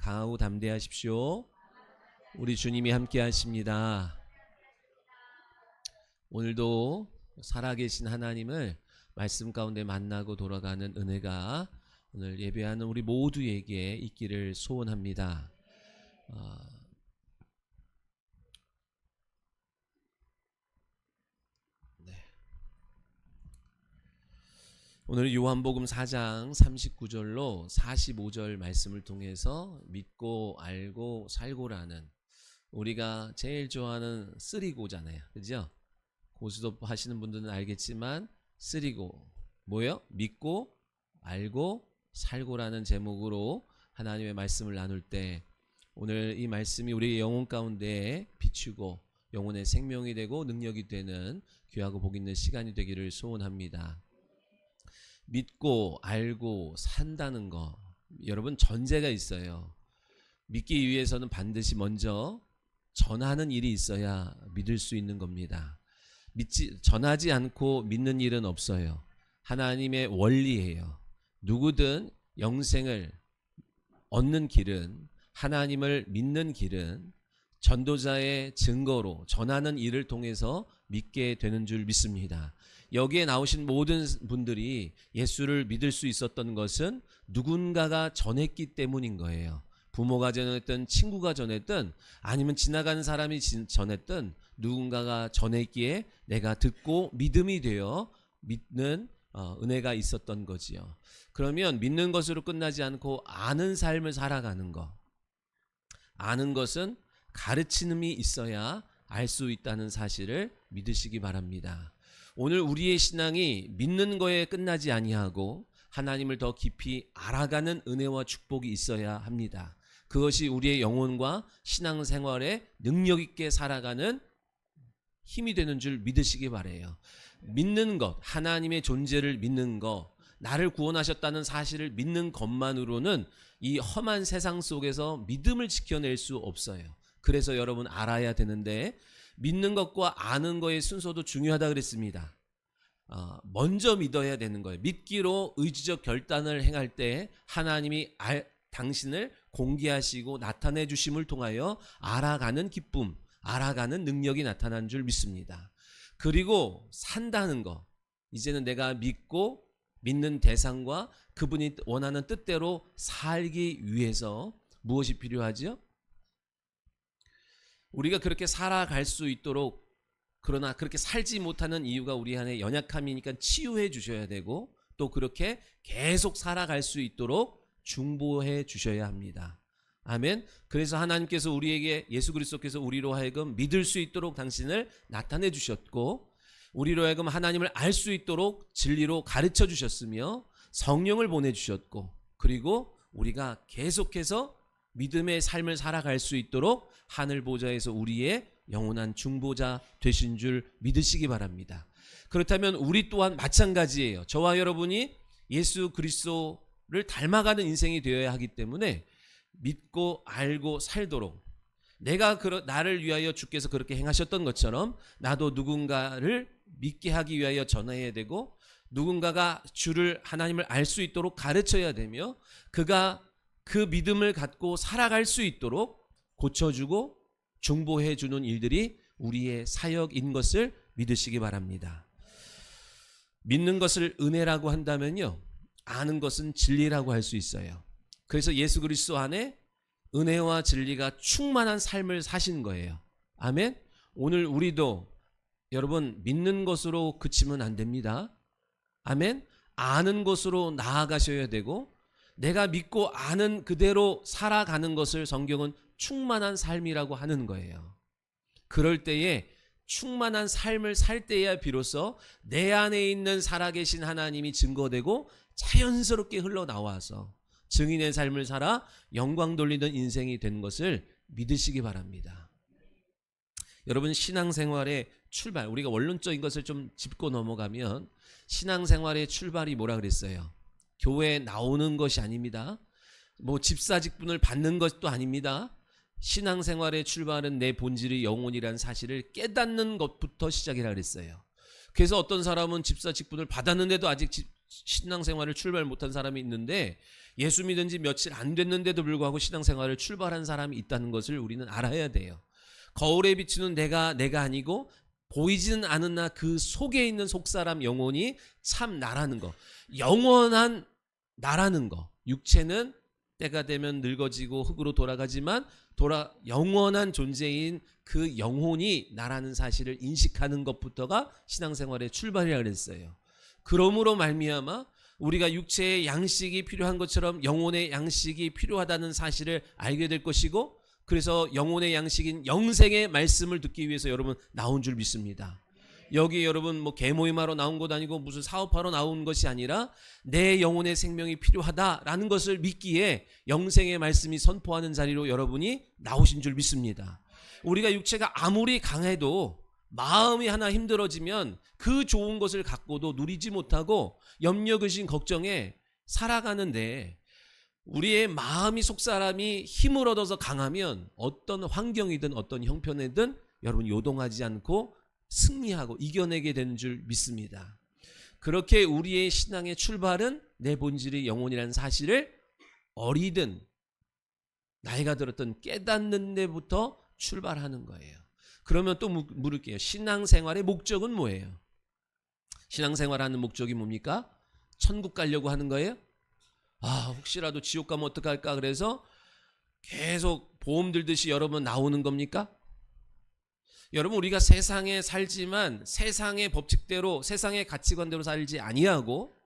강하고 담대하십시오. 우리 주님이 함께 하십니다. 오늘도 살아계신 하나님을 말씀 가운데 만나고 돌아가는 은혜가 오늘 예배하는 우리 모두에게 있기를 소원합니다. 오늘 요한복음 4장 39절로 45절 말씀을 통해서 믿고 알고 살고라는, 우리가 제일 좋아하는 쓰리고잖아요. 그죠? 고스톱 하시는 분들은 알겠지만 쓰리고 뭐요? 믿고 알고 살고라는 제목으로 하나님의 말씀을 나눌 때, 오늘 이 말씀이 우리의 영혼 가운데 비추고 영혼의 생명이 되고 능력이 되는 귀하고 복 있는 시간이 되기를 소원합니다. 믿고 알고 산다는 거, 여러분 전제가 있어요. 믿기 위해서는 반드시 먼저 전하는 일이 있어야 믿을 수 있는 겁니다. 전하지 않고 믿는 일은 없어요. 하나님의 원리예요. 누구든 영생을 얻는 길은, 하나님을 믿는 길은 전도자의 증거로 전하는 일을 통해서 믿게 되는 줄 믿습니다. 여기에 나오신 모든 분들이 예수를 믿을 수 있었던 것은 누군가가 전했기 때문인 거예요. 부모가 전했든 친구가 전했든 아니면 지나가는 사람이 전했든 누군가가 전했기에 내가 듣고 믿음이 되어 믿는 은혜가 있었던 거지요. 그러면 믿는 것으로 끝나지 않고 아는 삶을 살아가는 것, 아는 것은 가르침이 있어야 알 수 있다는 사실을 믿으시기 바랍니다. 오늘 우리의 신앙이 믿는 거에 끝나지 아니하고 하나님을 더 깊이 알아가는 은혜와 축복이 있어야 합니다. 그것이 우리의 영혼과 신앙생활에 능력 있게 살아가는 힘이 되는 줄 믿으시기 바라요. 믿는 것, 하나님의 존재를 믿는 것, 나를 구원하셨다는 사실을 믿는 것만으로는 이 험한 세상 속에서 믿음을 지켜낼 수 없어요. 그래서 여러분 알아야 되는데, 믿는 것과 아는 것의 순서도 중요하다 그랬습니다. 먼저 믿어야 되는 거예요. 믿기로 의지적 결단을 행할 때 하나님이 당신을 공개하시고 나타내 주심을 통하여 알아가는 기쁨, 알아가는 능력이 나타난 줄 믿습니다. 그리고 산다는 거, 이제는 내가 믿고 믿는 대상과 그분이 원하는 뜻대로 살기 위해서 무엇이 필요하죠? 우리가 그렇게 살아갈 수 있도록, 그러나 그렇게 살지 못하는 이유가 우리 안에 연약함이니까 치유해 주셔야 되고, 또 그렇게 계속 살아갈 수 있도록 중보해 주셔야 합니다. 아멘. 그래서 하나님께서 우리에게, 예수 그리스도께서 우리로 하여금 믿을 수 있도록 당신을 나타내 주셨고, 우리로 하여금 하나님을 알 수 있도록 진리로 가르쳐 주셨으며 성령을 보내주셨고, 그리고 우리가 계속해서 믿음의 삶을 살아갈 수 있도록 하늘 보좌에서 우리의 영원한 중보자 되신 줄 믿으시기 바랍니다. 그렇다면 우리 또한 마찬가지예요. 저와 여러분이 예수 그리스도를 닮아가는 인생이 되어야 하기 때문에 믿고 알고 살도록, 내가 나를 위하여 주께서 그렇게 행하셨던 것처럼 나도 누군가를 믿게 하기 위하여 전해야 되고, 누군가가 주를, 하나님을 알 수 있도록 가르쳐야 되며, 그가 그 믿음을 갖고 살아갈 수 있도록 고쳐주고 중보해 주는 일들이 우리의 사역인 것을 믿으시기 바랍니다. 믿는 것을 은혜라고 한다면요, 아는 것은 진리라고 할 수 있어요. 그래서 예수 그리스도 안에 은혜와 진리가 충만한 삶을 사신 거예요. 아멘. 오늘 우리도 여러분 믿는 것으로 그치면 안 됩니다. 아멘. 아는 것으로 나아가셔야 되고, 내가 믿고 아는 그대로 살아가는 것을 성경은 충만한 삶이라고 하는 거예요. 그럴 때에 충만한 삶을 살 때야 비로소 내 안에 있는 살아계신 하나님이 증거되고 자연스럽게 흘러나와서 증인의 삶을 살아 영광 돌리는 인생이 되는 것을 믿으시기 바랍니다. 여러분, 신앙생활의 출발, 우리가 원론적인 것을 좀 짚고 넘어가면 신앙생활의 출발이 뭐라 그랬어요? 교회에 나오는 것이 아닙니다. 뭐 집사 직분을 받는 것도 아닙니다. 신앙생활의 출발은 내 본질이 영혼이라는 사실을 깨닫는 것부터 시작이라 그랬어요. 그래서 어떤 사람은 집사 직분을 받았는데도 아직 신앙생활을 출발 못한 사람이 있는데 예수 믿은 지 며칠 안 됐는데도 불구하고 신앙생활을 출발한 사람이 있다는 것을 우리는 알아야 돼요. 거울에 비추는 내가 아니고 보이지는 않은 나 그 속에 있는 속사람 영혼이 참 나라는 거, 영원한 나라는 거. 육체는 때가 되면 늙어지고 흙으로 돌아가지만 영원한 존재인 그 영혼이 나라는 사실을 인식하는 것부터가 신앙생활의 출발이라 그랬어요. 그러므로 말미암아 우리가 육체의 양식이 필요한 것처럼 영혼의 양식이 필요하다는 사실을 알게 될 것이고, 그래서 영혼의 양식인 영생의 말씀을 듣기 위해서 여러분 나온 줄 믿습니다. 여기 여러분 뭐 개모임하러 나온 것 아니고 무슨 사업하러 나온 것이 아니라 내 영혼의 생명이 필요하다라는 것을 믿기에 영생의 말씀이 선포하는 자리로 여러분이 나오신 줄 믿습니다. 우리가 육체가 아무리 강해도 마음이 하나 힘들어지면 그 좋은 것을 갖고도 누리지 못하고 염려, 근심, 걱정에 살아가는데, 우리의 마음이 속사람이 힘을 얻어서 강하면 어떤 환경이든 어떤 형편이든 여러분 요동하지 않고 승리하고 이겨내게 되는 줄 믿습니다. 그렇게 우리의 신앙의 출발은 내 본질이 영혼이라는 사실을 어리든 나이가 들었던 깨닫는 데부터 출발하는 거예요. 그러면 또 물을게요. 신앙생활의 목적은 뭐예요? 신앙생활하는 목적이 뭡니까? 천국 가려고 하는 거예요? 혹시라도 지옥 가면 어떡할까 그래서 계속 보험 들듯이 여러분 나오는 겁니까? 여러분, 우리가 세상에 살지만 세상의 법칙대로 세상의 가치관대로 살지 아니하고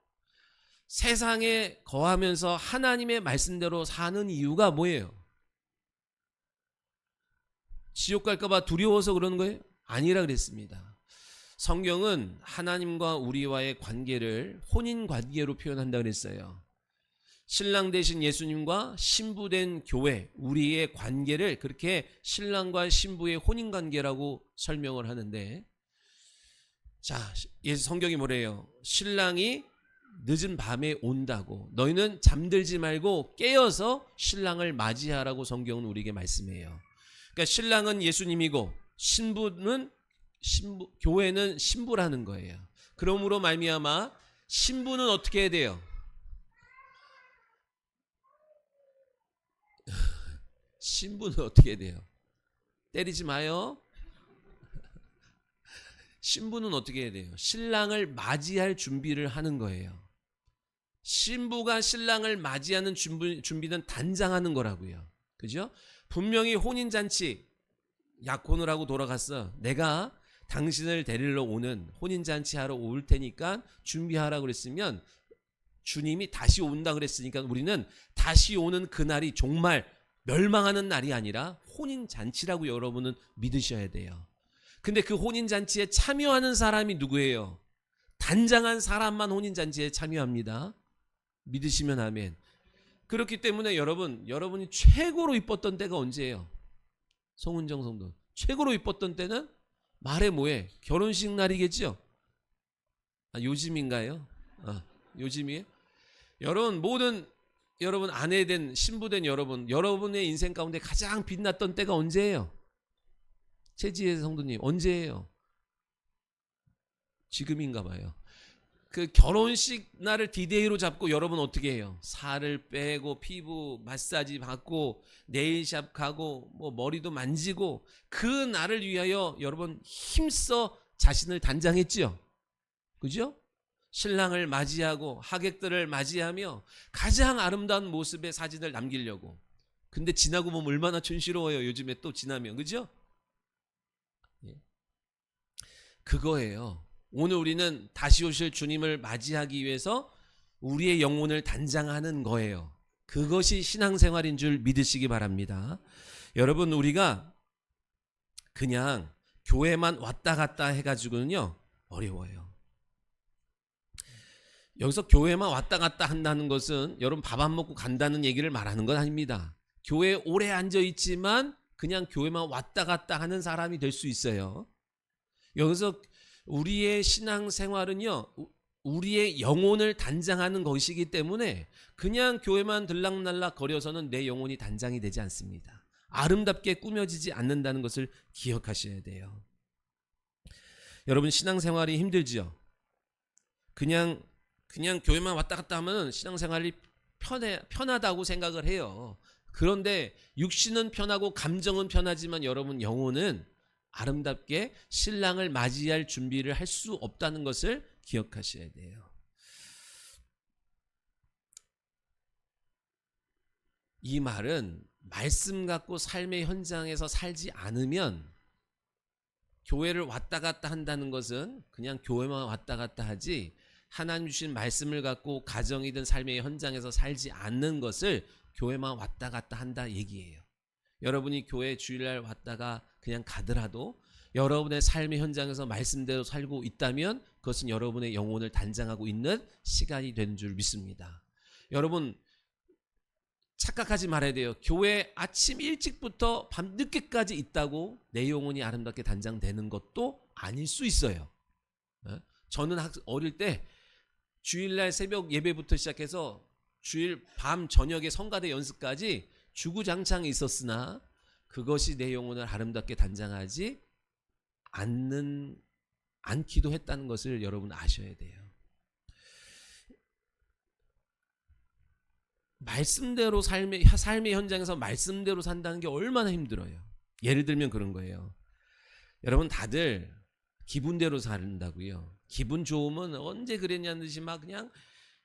세상에 거하면서 하나님의 말씀대로 사는 이유가 뭐예요? 지옥 갈까 봐 두려워서 그러는 거예요? 아니라 그랬습니다. 성경은 하나님과 우리와의 관계를 혼인 관계로 표현한다 그랬어요. 신랑 되신 예수님과 신부된 교회, 우리의 관계를 그렇게 신랑과 신부의 혼인 관계라고 설명을 하는데, 자, 성경이 뭐래요? 신랑이 늦은 밤에 온다고, 너희는 잠들지 말고 깨어서 신랑을 맞이하라고 성경은 우리에게 말씀해요. 그러니까 신랑은 예수님이고 교회는 신부라는 거예요. 그러므로 말미암아 신부는 어떻게 해야 돼요? 신부는 어떻게 해야 돼요? 때리지 마요. 신부는 어떻게 해야 돼요? 신랑을 맞이할 준비를 하는 거예요. 신부가 신랑을 맞이하는 준비는 단장하는 거라고요. 그죠? 분명히 혼인잔치 약혼을 하고 돌아갔어. 내가 당신을 데리러 오는 혼인잔치 하러 올 테니까 준비하라고 그랬으면, 주님이 다시 온다 그랬으니까 우리는 다시 오는 그날이 정말 멸망하는 날이 아니라 혼인잔치라고 여러분은 믿으셔야 돼요. 근데 그 혼인잔치에 참여하는 사람이 누구예요? 단장한 사람만 혼인잔치에 참여합니다. 믿으시면 아멘. 그렇기 때문에 여러분이 최고로 이뻤던 때가 언제예요? 송은정 성도, 최고로 이뻤던 때는 말해 뭐해? 결혼식 날이겠죠? 요즘인가요? 요즘이에요? 여러분 아내된 신부된 여러분의 인생 가운데 가장 빛났던 때가 언제예요? 최지혜 성도님, 언제예요? 지금인가 봐요. 그 결혼식 날을 디데이로 잡고 여러분 어떻게 해요? 살을 빼고 피부 마사지 받고 네일샵 가고 뭐 머리도 만지고 그 날을 위하여 여러분 힘써 자신을 단장했죠? 그죠? 신랑을 맞이하고 하객들을 맞이하며 가장 아름다운 모습의 사진을 남기려고. 근데 지나고 보면 얼마나 촌스러워요. 요즘에 또 지나면. 그죠? 그거예요. 오늘 우리는 다시 오실 주님을 맞이하기 위해서 우리의 영혼을 단장하는 거예요. 그것이 신앙생활인 줄 믿으시기 바랍니다. 여러분, 우리가 그냥 교회만 왔다 갔다 해가지고는요 어려워요. 여기서 교회만 왔다 갔다 한다는 것은 여러분 밥 안 먹고 간다는 얘기를 말하는 건 아닙니다. 교회에 오래 앉아있지만 그냥 교회만 왔다 갔다 하는 사람이 될 수 있어요. 여기서 우리의 신앙생활은요 우리의 영혼을 단장하는 것이기 때문에 그냥 교회만 들락날락 거려서는 내 영혼이 단장이 되지 않습니다. 아름답게 꾸며지지 않는다는 것을 기억하셔야 돼요. 여러분, 신앙생활이 힘들지요? 그냥 그냥 교회만 왔다 갔다 하면 신앙생활이 편하다고 생각을 해요. 그런데 육신은 편하고 감정은 편하지만 여러분 영혼은 아름답게 신랑을 맞이할 준비를 할 수 없다는 것을 기억하셔야 돼요. 이 말은 말씀 갖고 삶의 현장에서 살지 않으면 교회를 왔다 갔다 한다는 것은 그냥 교회만 왔다 갔다 하지 하나님 주신 말씀을 갖고 가정이든 삶의 현장에서 살지 않는 것을 교회만 왔다 갔다 한다 얘기예요. 여러분이 교회 주일날 왔다가 그냥 가더라도 여러분의 삶의 현장에서 말씀대로 살고 있다면 그것은 여러분의 영혼을 단장하고 있는 시간이 되는 줄 믿습니다. 여러분 착각하지 말아야 돼요. 교회 아침 일찍부터 밤 늦게까지 있다고 내 영혼이 아름답게 단장되는 것도 아닐 수 있어요. 저는 어릴 때 주일날 새벽 예배부터 시작해서 주일 밤 저녁에 성가대 연습까지 주구장창 있었으나 그것이 내 영혼을 아름답게 단장하지 않기도 했다는 것을 여러분 아셔야 돼요. 말씀대로 삶의 현장에서 말씀대로 산다는 게 얼마나 힘들어요. 예를 들면 그런 거예요. 여러분 다들 기분대로 산다고요. 기분 좋으면 언제 그랬냐는 듯이 막 그냥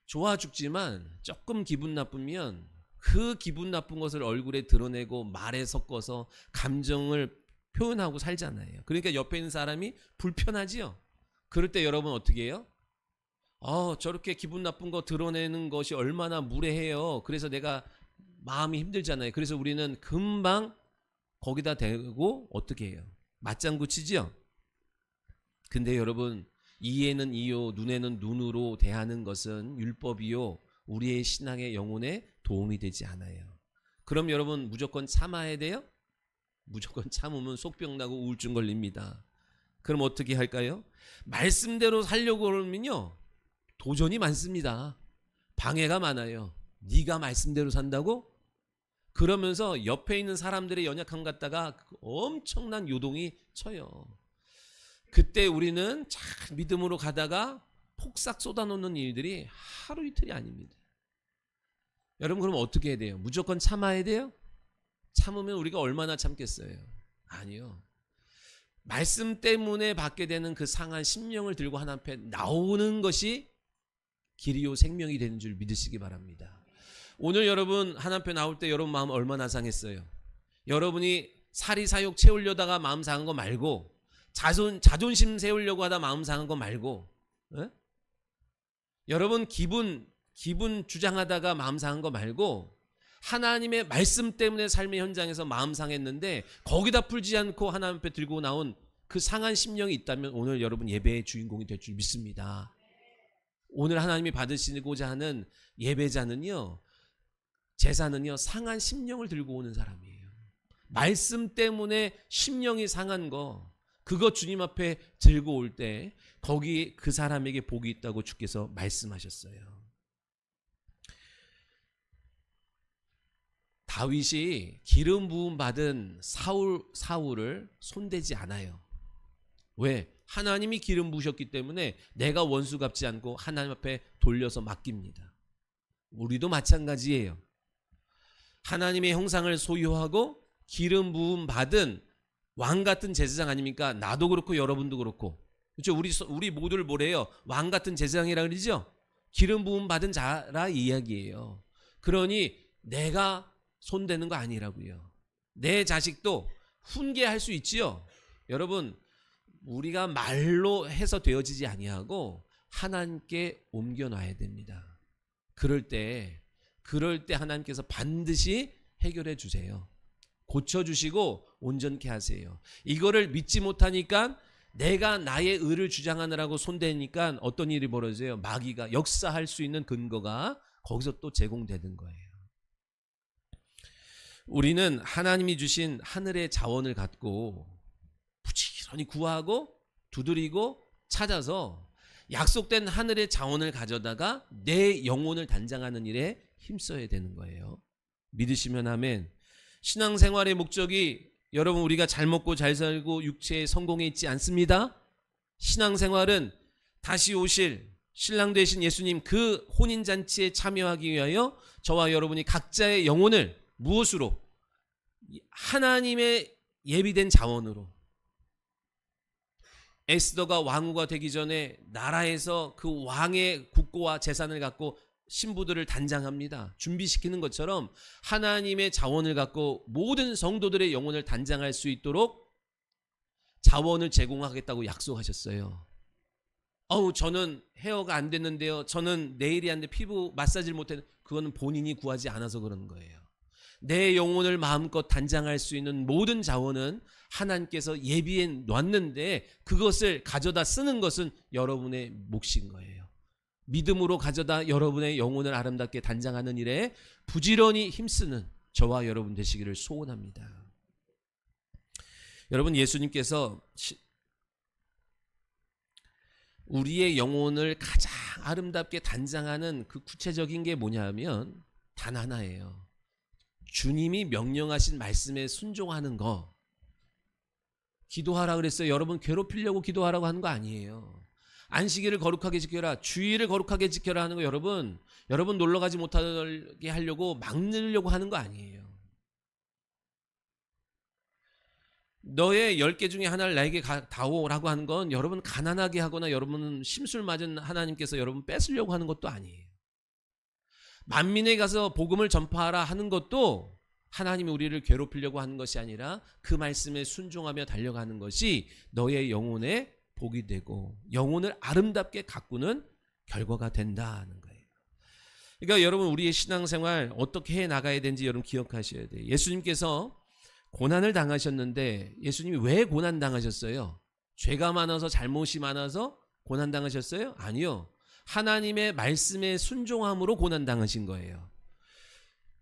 좋아 죽지만 조금 기분 나쁘면 그 기분 나쁜 것을 얼굴에 드러내고 말에 섞어서 감정을 표현하고 살잖아요. 그러니까 옆에 있는 사람이 불편하지요. 그럴 때 여러분 어떻게 해요? 저렇게 기분 나쁜 거 드러내는 것이 얼마나 무례해요. 그래서 내가 마음이 힘들잖아요. 그래서 우리는 금방 거기다 대고 어떻게 해요? 맞장구 치죠? 근데 여러분 이에는 이요 눈에는 눈으로 대하는 것은 율법이요 우리의 신앙의 영혼에 도움이 되지 않아요. 그럼 여러분 무조건 참아야 돼요? 무조건 참으면 속병 나고 우울증 걸립니다. 그럼 어떻게 할까요? 말씀대로 살려고 그러면요 도전이 많습니다. 방해가 많아요. 네가 말씀대로 산다고? 그러면서 옆에 있는 사람들의 연약함 갖다가 엄청난 요동이 쳐요. 그때 우리는 잘 믿음으로 가다가 폭삭 쏟아놓는 일들이 하루 이틀이 아닙니다. 여러분 그럼 어떻게 해야 돼요? 무조건 참아야 돼요? 참으면 우리가 얼마나 참겠어요? 아니요. 말씀 때문에 받게 되는 그 상한 심령을 들고 하나님 앞에 나오는 것이 길이요 생명이 되는 줄 믿으시기 바랍니다. 오늘 여러분 하나님 앞에 나올 때 여러분 마음 얼마나 상했어요? 여러분이 사리사욕 채우려다가 마음 상한 거 말고 자존심 세우려고 하다 마음 상한 거 말고 여러분 기분 주장하다가 마음 상한 거 말고 하나님의 말씀 때문에 삶의 현장에서 마음 상했는데 거기다 풀지 않고 하나님 앞에 들고 나온 그 상한 심령이 있다면 오늘 여러분 예배의 주인공이 될 줄 믿습니다. 오늘 하나님이 받으시고자 하는 예배자는요 제사는요 상한 심령을 들고 오는 사람이에요. 말씀 때문에 심령이 상한 거 그거 주님 앞에 들고 올 때 거기 그 사람에게 복이 있다고 주께서 말씀하셨어요. 다윗이 기름 부음 받은 사울을 손대지 않아요. 왜? 하나님이 기름 부으셨기 때문에 내가 원수 갚지 않고 하나님 앞에 돌려서 맡깁니다. 우리도 마찬가지예요. 하나님의 형상을 소유하고 기름 부음 받은 왕 같은 제사장 아닙니까? 나도 그렇고 여러분도 그렇고. 그렇죠? 우리 모두를 뭐래요? 왕 같은 제사장이라 그러죠? 기름 부음 받은 자라 이야기예요. 그러니 내가 손대는 거 아니라고요. 내 자식도 훈계할 수 있지요. 여러분 우리가 말로 해서 되어지지 아니하고 하나님께 옮겨놔야 됩니다. 그럴 때 하나님께서 반드시 해결해 주세요. 고쳐주시고 온전케 하세요. 이거를 믿지 못하니까 내가 나의 의를 주장하느라고 손대니까 어떤 일이 벌어져요? 마귀가 역사할 수 있는 근거가 거기서 또 제공되는 거예요. 우리는 하나님이 주신 하늘의 자원을 갖고 부지런히 구하고 두드리고 찾아서 약속된 하늘의 자원을 가져다가 내 영혼을 단장하는 일에 힘써야 되는 거예요. 믿으시면 아멘. 신앙생활의 목적이 여러분 우리가 잘 먹고 잘 살고 육체의 성공에 있지 않습니다. 신앙생활은 다시 오실 신랑 되신 예수님 그 혼인잔치에 참여하기 위하여 저와 여러분이 각자의 영혼을 무엇으로? 하나님의 예비된 자원으로. 에스더가 왕후가 되기 전에 나라에서 그 왕의 국고와 재산을 갖고 신부들을 단장합니다. 준비시키는 것처럼 하나님의 자원을 갖고 모든 성도들의 영혼을 단장할 수 있도록 자원을 제공하겠다고 약속하셨어요. 저는 헤어가 안 됐는데요. 저는 네일이 안 돼 피부 마사지를 못했는데 그거는 본인이 구하지 않아서 그러는 거예요. 내 영혼을 마음껏 단장할 수 있는 모든 자원은 하나님께서 예비해 놨는데 그것을 가져다 쓰는 것은 여러분의 몫인 거예요. 믿음으로 가져다 여러분의 영혼을 아름답게 단장하는 일에 부지런히 힘쓰는 저와 여러분 되시기를 소원합니다. 여러분, 예수님께서 우리의 영혼을 가장 아름답게 단장하는 그 구체적인 게 뭐냐면 단 하나예요. 주님이 명령하신 말씀에 순종하는 거. 기도하라 그랬어요. 여러분 괴롭히려고 기도하라고 하는 거 아니에요. 안식일을 거룩하게 지켜라, 주일을 거룩하게 지켜라 하는 거 여러분 놀러 가지 못하게 하려고 막으려고 하는 거 아니에요. 너의 10개 중에 하나를 나에게 다오라고 하는 건 여러분 가난하게 하거나 여러분 심술 맞은 하나님께서 여러분 뺏으려고 하는 것도 아니에요. 만민에 가서 복음을 전파하라 하는 것도 하나님이 우리를 괴롭히려고 하는 것이 아니라 그 말씀에 순종하며 달려가는 것이 너의 영혼의 복이 되고 영혼을 아름답게 가꾸는 결과가 된다는 거예요. 그러니까 여러분 우리의 신앙생활 어떻게 해 나가야 되는지 여러분 기억하셔야 돼요. 예수님께서 고난을 당하셨는데 예수님이 왜 고난 당하셨어요? 죄가 많아서 잘못이 많아서 고난 당하셨어요? 아니요. 하나님의 말씀에 순종함으로 고난 당하신 거예요.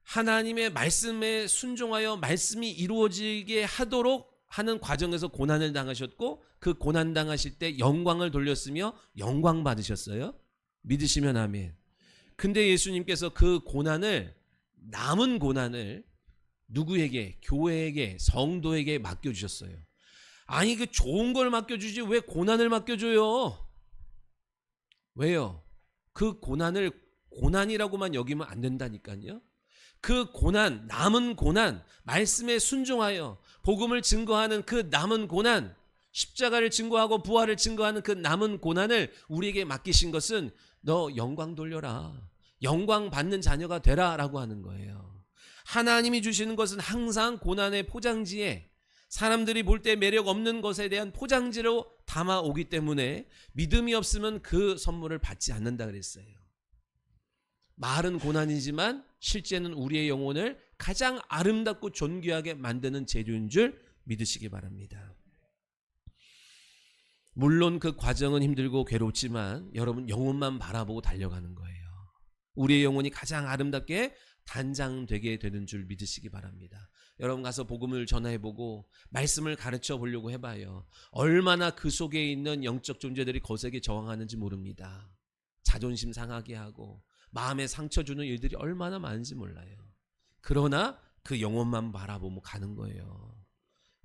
하나님의 말씀에 순종하여 말씀이 이루어지게 하도록 하는 과정에서 고난을 당하셨고 그 고난 당하실 때 영광을 돌렸으며 영광 받으셨어요. 믿으시면 아멘. 근데 예수님께서 그 고난을 남은 고난을 누구에게? 교회에게, 성도에게 맡겨주셨어요. 아니 그 좋은 걸 맡겨주지 왜 고난을 맡겨줘요? 왜요? 그 고난을 고난이라고만 여기면 안 된다니까요. 그 고난, 남은 고난, 말씀에 순종하여 복음을 증거하는 그 남은 고난, 십자가를 증거하고 부활을 증거하는 그 남은 고난을 우리에게 맡기신 것은 너 영광 돌려라, 영광 받는 자녀가 되라 라고 하는 거예요. 하나님이 주시는 것은 항상 고난의 포장지에 사람들이 볼 때 매력 없는 것에 대한 포장지로 담아오기 때문에 믿음이 없으면 그 선물을 받지 않는다 그랬어요. 말은 고난이지만 실제는 우리의 영혼을 가장 아름답고 존귀하게 만드는 재료인 줄 믿으시기 바랍니다. 물론 그 과정은 힘들고 괴롭지만 여러분 영혼만 바라보고 달려가는 거예요. 우리의 영혼이 가장 아름답게 단장되게 되는 줄 믿으시기 바랍니다. 여러분 가서 복음을 전해보고 말씀을 가르쳐 보려고 해봐요. 얼마나 그 속에 있는 영적 존재들이 거세게 저항하는지 모릅니다. 자존심 상하게 하고 마음에 상처 주는 일들이 얼마나 많은지 몰라요. 그러나 그 영혼만 바라보며 가는 거예요.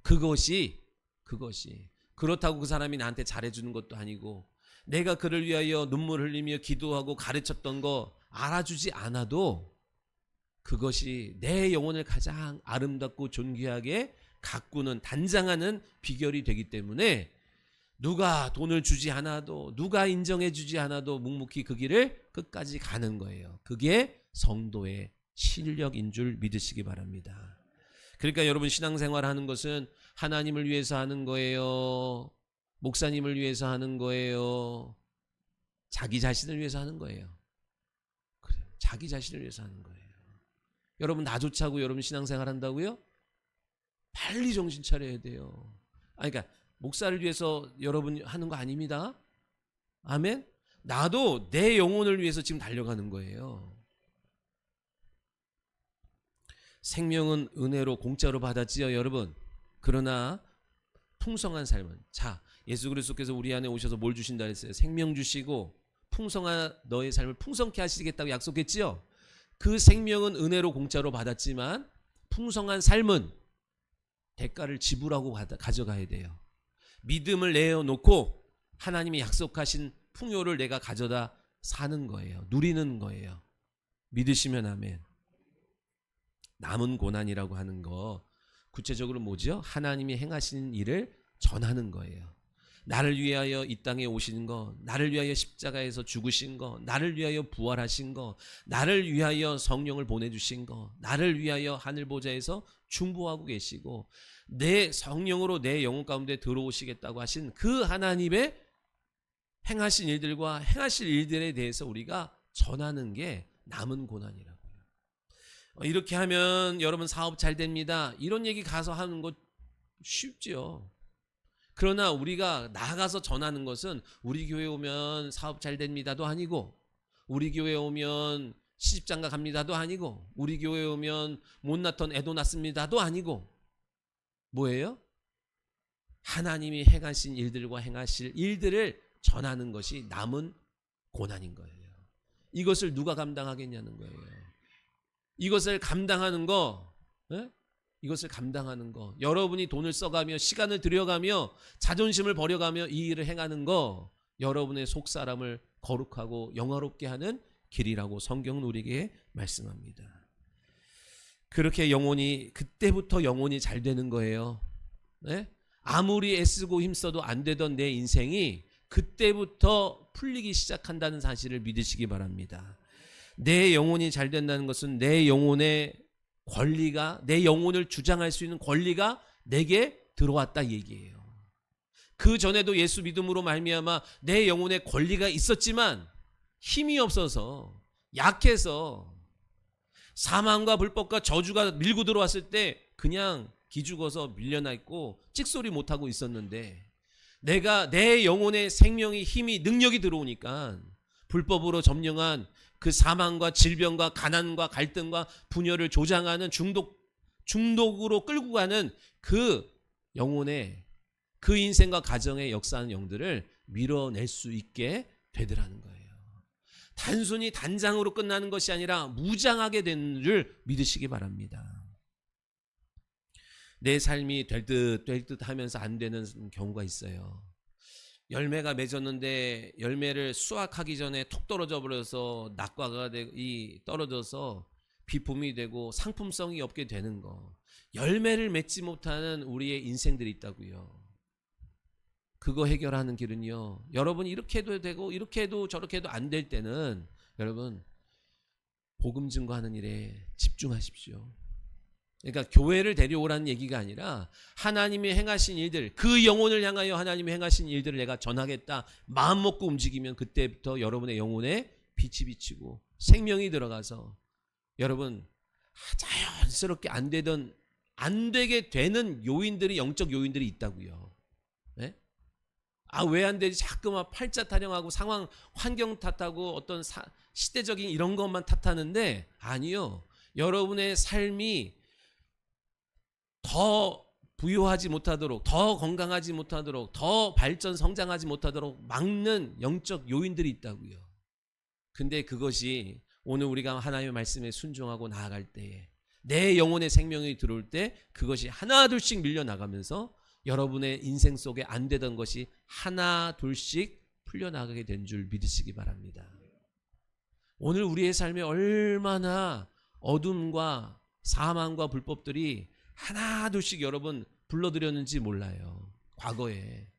그것이 그렇다고 그 사람이 나한테 잘해주는 것도 아니고 내가 그를 위하여 눈물 흘리며 기도하고 가르쳤던 거 알아주지 않아도 그것이 내 영혼을 가장 아름답고 존귀하게 가꾸는 단장하는 비결이 되기 때문에 누가 돈을 주지 않아도 누가 인정해 주지 않아도 묵묵히 그 길을 끝까지 가는 거예요. 그게 성도의 실력인 줄 믿으시기 바랍니다. 그러니까 여러분 신앙생활 하는 것은 하나님을 위해서 하는 거예요? 목사님을 위해서 하는 거예요? 자기 자신을 위해서 하는 거예요. 그래요. 자기 자신을 위해서 하는 거예요. 여러분 나조차고 여러분 신앙생활 한다고요? 빨리 정신 차려야 돼요. 그러니까 목사를 위해서 여러분 하는 거 아닙니다. 아멘. 나도 내 영혼을 위해서 지금 달려가는 거예요. 생명은 은혜로 공짜로 받았지요 여러분. 그러나 풍성한 삶은 예수 그리스도께서 우리 안에 오셔서 뭘 주신다 했어요? 생명 주시고 풍성한 너의 삶을 풍성케 하시겠다고 약속했지요. 그 생명은 은혜로 공짜로 받았지만 풍성한 삶은 대가를 지불하고 가져가야 돼요. 믿음을 내어놓고 하나님이 약속하신 풍요를 내가 가져다 사는 거예요. 누리는 거예요. 믿으시면 아멘. 남은 고난이라고 하는 거 구체적으로 뭐죠? 하나님이 행하시는 일을 전하는 거예요. 나를 위하여 이 땅에 오신 거, 나를 위하여 십자가에서 죽으신 거, 나를 위하여 부활하신 거, 나를 위하여 성령을 보내주신 거, 나를 위하여 하늘 보좌에서 중보하고 계시고 내 성령으로 내 영혼 가운데 들어오시겠다고 하신 그 하나님의 행하신 일들과 행하실 일들에 대해서 우리가 전하는 게 남은 고난이라고요. 이렇게 하면 여러분 사업 잘 됩니다. 이런 얘기 가서 하는 거 쉽지요. 그러나 우리가 나가서 전하는 것은 우리 교회 오면 사업 잘 됩니다도 아니고, 우리 교회 오면 시집장가 갑니다도 아니고, 우리 교회 오면 못 낳던 애도 낳습니다도 아니고, 뭐예요? 하나님이 행하신 일들과 행하실 일들을 전하는 것이 남은 고난인 거예요. 이것을 누가 감당하겠냐는 거예요. 이것을 감당하는 거, 이것을 감당하는 거, 여러분이 돈을 써가며 시간을 들여가며 자존심을 버려가며 이 일을 행하는 거, 여러분의 속사람을 거룩하고 영화롭게 하는 길이라고 성경은 우리에게 말씀합니다. 그렇게 영혼이, 그때부터 영혼이 잘 되는 거예요. 아무리 애쓰고 힘써도 안 되던 내 인생이 그때부터 풀리기 시작한다는 사실을 믿으시기 바랍니다. 내 영혼이 잘 된다는 것은 내 영혼의 권리가, 내 영혼을 주장할 수 있는 권리가 내게 들어왔다 얘기예요. 그 전에도 예수 믿음으로 말미암아 내 영혼에 권리가 있었지만 힘이 없어서, 약해서, 사망과 불법과 저주가 밀고 들어왔을 때 그냥 기죽어서 밀려나 있고 찍소리 못하고 있었는데, 내가 내 영혼의 생명이, 힘이, 능력이 들어오니까 불법으로 점령한 그 사망과 질병과 가난과 갈등과 분열을 조장하는 중독으로 끌고 가는 그 영혼의, 그 인생과 가정의 역사하는 영들을 밀어낼 수 있게 되더라는 거예요. 단순히 단장으로 끝나는 것이 아니라 무장하게 되는 줄 믿으시기 바랍니다. 내 삶이 될 듯 하면서 안 되는 경우가 있어요. 열매가 맺었는데 열매를 수확하기 전에 톡 떨어져 버려서 낙과가 떨어져서 비품이 되고 상품성이 없게 되는 거, 열매를 맺지 못하는 우리의 인생들이 있다고요. 그거 해결하는 길은요, 여러분이 이렇게 해도 되고 이렇게 해도 저렇게 해도 안 될 때는 여러분 복음 증거하는 일에 집중하십시오. 그러니까 교회를 데려오라는 얘기가 아니라 하나님이 행하신 일들, 그 영혼을 향하여 하나님이 행하신 일들을 내가 전하겠다 마음 먹고 움직이면 그때부터 여러분의 영혼에 빛이 비치고 생명이 들어가서 여러분 자연스럽게 안 되게 되는 요인들이, 영적 요인들이 있다고요. 네? 왜 안 되지? 자꾸만 팔자 타령하고 상황, 환경 탓하고 어떤 시대적인 이런 것만 탓하는데, 아니요. 여러분의 삶이 더 부유하지 못하도록, 더 건강하지 못하도록, 더 발전 성장하지 못하도록 막는 영적 요인들이 있다고요. 근데 그것이 오늘 우리가 하나님의 말씀에 순종하고 나아갈 때에, 내 영혼의 생명이 들어올 때 그것이 하나 둘씩 밀려나가면서 여러분의 인생 속에 안 되던 것이 하나 둘씩 풀려나가게 된 줄 믿으시기 바랍니다. 오늘 우리의 삶에 얼마나 어둠과 사망과 불법들이 하나 둘씩 여러분 불러들였는지 몰라요. 과거에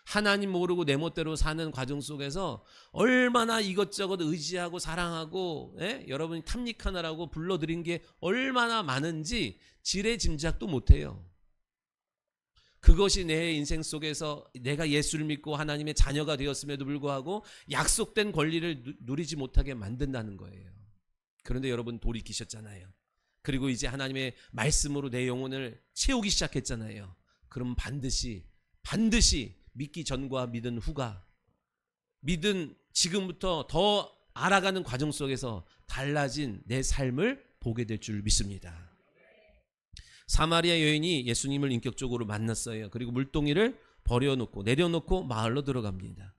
하나님 모르고 내 멋대로 사는 과정 속에서 얼마나 이것저것 의지하고 사랑하고, 여러분이 탐닉하느라고 불러들인 게 얼마나 많은지 지레 짐작도 못해요. 그것이 내 인생 속에서 내가 예수를 믿고 하나님의 자녀가 되었음에도 불구하고 약속된 권리를 누리지 못하게 만든다는 거예요. 그런데 여러분 돌이키셨잖아요. 그리고 이제 하나님의 말씀으로 내 영혼을 채우기 시작했잖아요. 그럼 반드시 믿기 전과 믿은 후가, 믿은 지금부터 더 알아가는 과정 속에서 달라진 내 삶을 보게 될 줄 믿습니다. 사마리아 여인이 예수님을 인격적으로 만났어요. 그리고 물동이를 버려놓고 내려놓고 마을로 들어갑니다.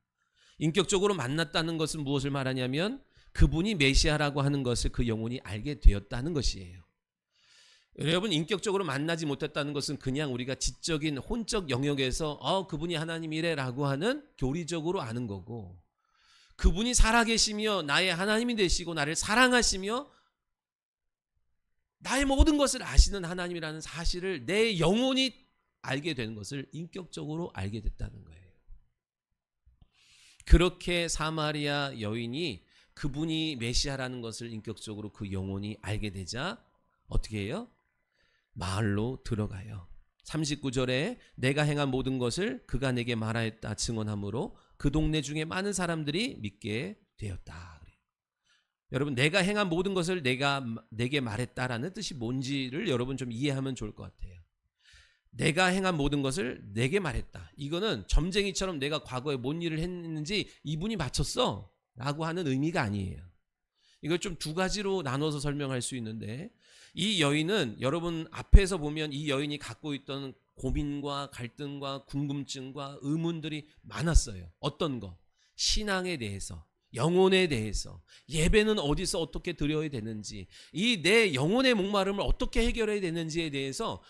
인격적으로 만났다는 것은 무엇을 말하냐면 그분이 메시아라고 하는 것을 그 영혼이 알게 되었다는 것이에요. 여러분, 인격적으로 만나지 못했다는 것은 그냥 우리가 지적인 혼적 영역에서 그분이 하나님이래 라고 하는 교리적으로 아는 거고, 그분이 살아계시며 나의 하나님이 되시고 나를 사랑하시며 나의 모든 것을 아시는 하나님이라는 사실을 내 영혼이 알게 되는 것을 인격적으로 알게 됐다는 거예요. 그렇게 사마리아 여인이 그분이 메시아라는 것을 인격적으로 그 영혼이 알게 되자 어떻게 해요? 마을로 들어가요. 39절에 내가 행한 모든 것을 그가 내게 말하였다 증언하므로 그 동네 중에 많은 사람들이 믿게 되었다. 여러분, 내가 행한 모든 것을 내게 말했다라는 뜻이 뭔지를 여러분 좀 이해하면 좋을 것 같아요. 내가 행한 모든 것을 내게 말했다. 이거는 점쟁이처럼 내가 과거에 뭔 일을 했는지 이분이 맞췄어 라고 하는 의미가 아니에요. 이걸 좀 두 가지로 나눠서 설명할 수 있는데, 이 여인은 여러분 앞에서 보면 이 여인이 갖고 있던 고민과 갈등과 궁금증과 의문들이 많았어요. 어떤 거? 신앙에 대해서, 영혼에 대해서, 예배는 어디서 어떻게 드려야 되는지, 이 내 영혼의 목마름을 어떻게 해결해야 되는지에 대해서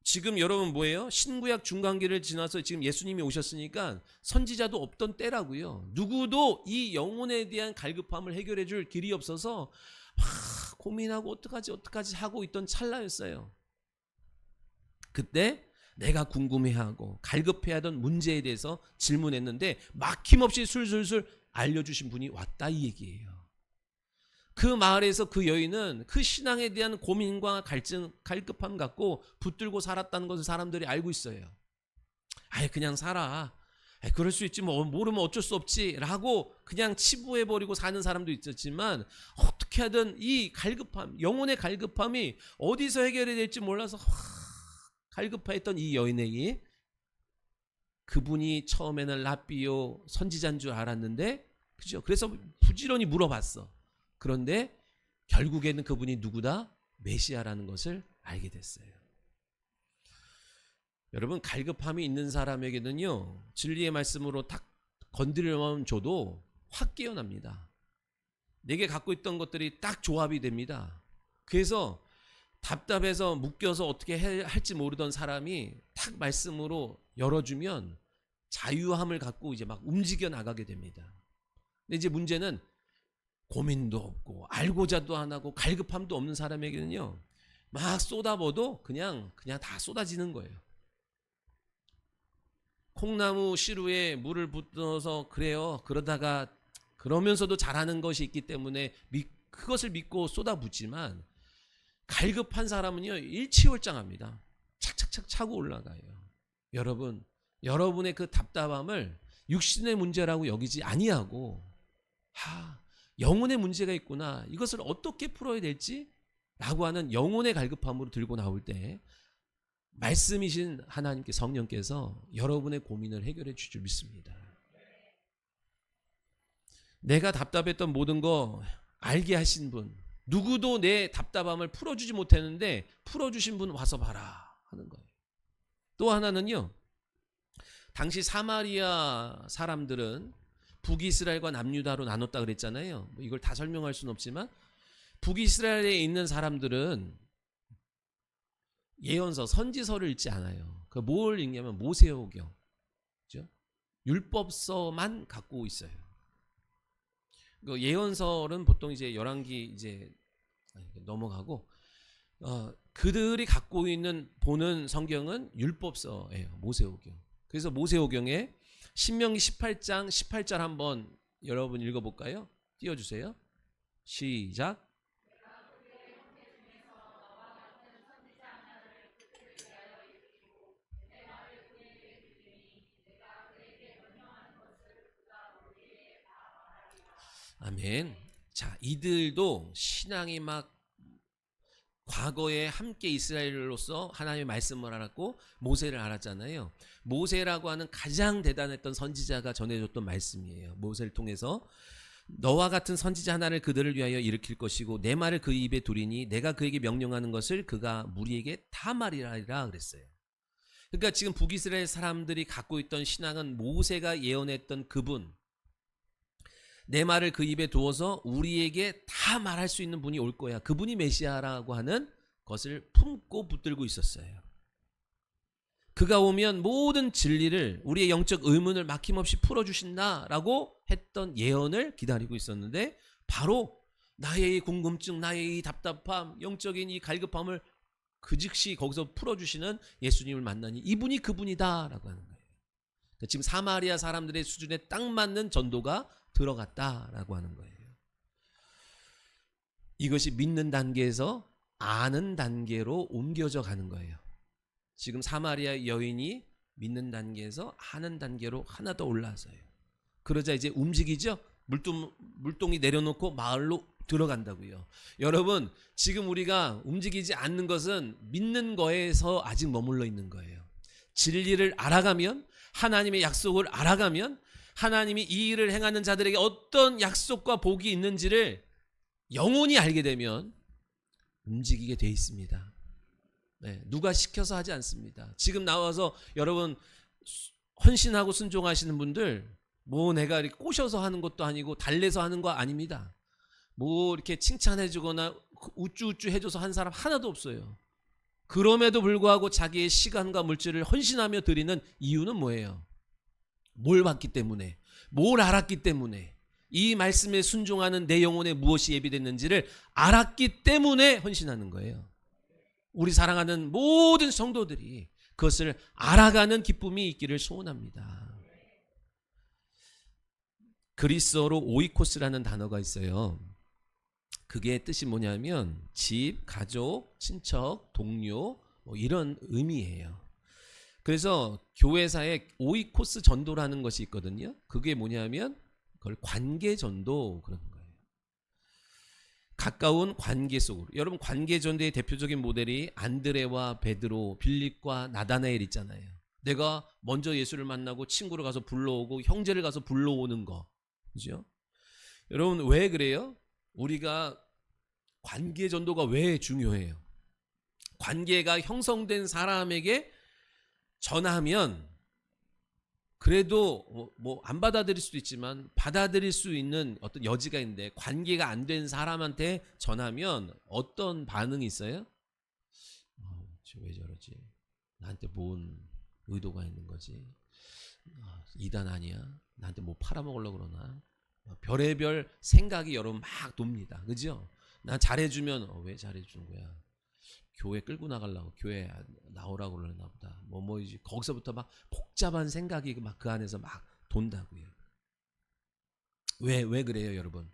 지금 여러분 뭐예요? 신구약 중간기를 지나서 지금 예수님이 오셨으니까 선지자도 없던 때라고요. 누구도 이 영혼에 대한 갈급함을 해결해 줄 길이 없어서 고민하고 어떡하지 하고 있던 찰나였어요. 그때 내가 궁금해하고 갈급해하던 문제에 대해서 질문했는데 막힘없이 술술술 알려주신 분이 왔다, 이 얘기예요. 그 마을에서 그 여인은 그 신앙에 대한 고민과 갈급함 갖고 붙들고 살았다는 것을 사람들이 알고 있어요. 아예 그냥 살아. 그럴 수 있지, 뭐 모르면 어쩔 수 없지 라고 그냥 치부해버리고 사는 사람도 있었지만, 어떻게 하든 이 갈급함, 영혼의 갈급함이 어디서 해결이 될지 몰라서 갈급했던 이 여인에게 그분이 처음에는 라비오 선지자인 줄 알았는데, 그죠? 그래서 부지런히 물어봤어. 그런데 결국에는 그분이 누구다? 메시아라는 것을 알게 됐어요. 여러분, 갈급함이 있는 사람에게는요, 진리의 말씀으로 딱 건드려만 줘도 확 깨어납니다. 내게 갖고 있던 것들이 딱 조합이 됩니다. 그래서 답답해서 묶여서 어떻게 할지 모르던 사람이 딱 말씀으로 열어주면 자유함을 갖고 이제 막 움직여 나가게 됩니다. 근데 이제 문제는 고민도 없고 알고자도 안 하고 갈급함도 없는 사람에게는요, 막 쏟아부어도 그냥 다 쏟아지는 거예요. 콩나무 시루에 물을 붓어서 그래요. 그러면서도 잘하는 것이 있기 때문에 그것을 믿고 쏟아붓지만, 갈급한 사람은요 일치월장합니다. 착착착 차고 올라가요. 여러분, 여러분의 그 답답함을 육신의 문제라고 여기지 아니하고, 영혼의 문제가 있구나, 이것을 어떻게 풀어야 될지 라고 하는 영혼의 갈급함으로 들고 나올 때 말씀이신 하나님께, 성령께서 여러분의 고민을 해결해 주실 줄 믿습니다. 내가 답답했던 모든 거 알게 하신 분, 누구도 내 답답함을 풀어주지 못했는데 풀어주신 분 와서 봐라 하는 거예요. 또 하나는요, 당시 사마리아 사람들은 북이스라엘과 남유다로 나눴다 그랬잖아요. 이걸 다 설명할 수는 없지만, 북이스라엘에 있는 사람들은 예언서, 선지서를 읽지 않아요. 그 뭘 읽냐면 모세오경, 그죠? 율법서만 갖고 있어요. 그 예언서는 보통 이제 열왕기 이제 넘어가고, 그들이 갖고 있는 보는 성경은 율법서예요, 모세오경. 그래서 모세오경에 신명기 18장 18절 한번 여러분 읽어볼까요? 띄워주세요. 시작. 아멘. 자, 이들도 신앙이 막 과거에 함께 이스라엘로서 하나님의 말씀을 알았고 모세를 알았잖아요. 모세라고 하는 가장 대단했던 선지자가 전해줬던 말씀이에요. 모세를 통해서 너와 같은 선지자 하나를 그들을 위하여 일으킬 것이고 내 말을 그 입에 두리니 내가 그에게 명령하는 것을 그가 무리에게 다 말이라 그랬어요. 그러니까 지금 북이스라엘 사람들이 갖고 있던 신앙은 모세가 예언했던 그분, 내 말을 그 입에 두어서 우리에게 다 말할 수 있는 분이 올 거야, 그분이 메시아라고 하는 것을 품고 붙들고 있었어요. 그가 오면 모든 진리를, 우리의 영적 의문을 막힘없이 풀어주신다라고 했던 예언을 기다리고 있었는데 바로 나의 이 궁금증, 나의 이 답답함, 영적인 이 갈급함을 그 즉시 거기서 풀어주시는 예수님을 만나니 이분이 그분이다라고 하는 거예요. 지금 사마리아 사람들의 수준에 딱 맞는 전도가 들어갔다라고 하는 거예요. 이것이 믿는 단계에서 아는 단계로 옮겨져 가는 거예요. 지금 사마리아 여인이 믿는 단계에서 아는 단계로 하나 더 올라서요. 그러자 이제 움직이죠. 물동이 내려놓고 마을로 들어간다고요. 여러분, 지금 우리가 움직이지 않는 것은 믿는 거에서 아직 머물러 있는 거예요. 진리를 알아가면, 하나님의 약속을 알아가면, 하나님이 이 일을 행하는 자들에게 어떤 약속과 복이 있는지를 영원히 알게 되면 움직이게 돼 있습니다. 네, 누가 시켜서 하지 않습니다. 지금 나와서 여러분 헌신하고 순종하시는 분들 뭐 내가 이렇게 꼬셔서 하는 것도 아니고 달래서 하는 거 아닙니다. 뭐 이렇게 칭찬해 주거나 우쭈우쭈 해줘서 한 사람 하나도 없어요. 그럼에도 불구하고 자기의 시간과 물질을 헌신하며 드리는 이유는 뭐예요? 뭘 봤기 때문에, 뭘 알았기 때문에, 이 말씀에 순종하는 내 영혼에 무엇이 예비됐는지를 알았기 때문에 헌신하는 거예요. 우리 사랑하는 모든 성도들이 그것을 알아가는 기쁨이 있기를 소원합니다. 그리스어로 오이코스라는 단어가 있어요. 그게 뜻이 뭐냐면 집, 가족, 친척, 동료 뭐 이런 의미예요. 그래서 교회사에 오이코스 전도라는 것이 있거든요. 그게 뭐냐면 그걸 관계 전도 그런 거예요. 가까운 관계 속으로. 여러분 관계 전도의 대표적인 모델이 안드레와 베드로, 빌립과 나다나엘 있잖아요. 내가 먼저 예수를 만나고 친구를 가서 불러오고 형제를 가서 불러오는 거. 그죠? 여러분 왜 그래요? 우리가 관계 전도가 왜 중요해요? 관계가 형성된 사람에게 전하면 그래도 뭐 안 받아들일 수도 있지만 받아들일 수 있는 어떤 여지가 있는데 관계가 안 된 사람한테 전하면 어떤 반응이 있어요? 왜 저러지? 나한테 뭔 의도가 있는 거지? 이단 아니야? 나한테 뭐 팔아먹으려고 그러나? 별의별 생각이 여러분 막 돕니다. 그죠? 난 잘해주면 왜 잘해주는 거야? 교회 끌고 나가려고 교회 나오라고 그러나 보다. 뭐이지 거기서부터 막 복잡한 생각이 막 그 안에서 막 돈다고요. 왜 그래요, 여러분?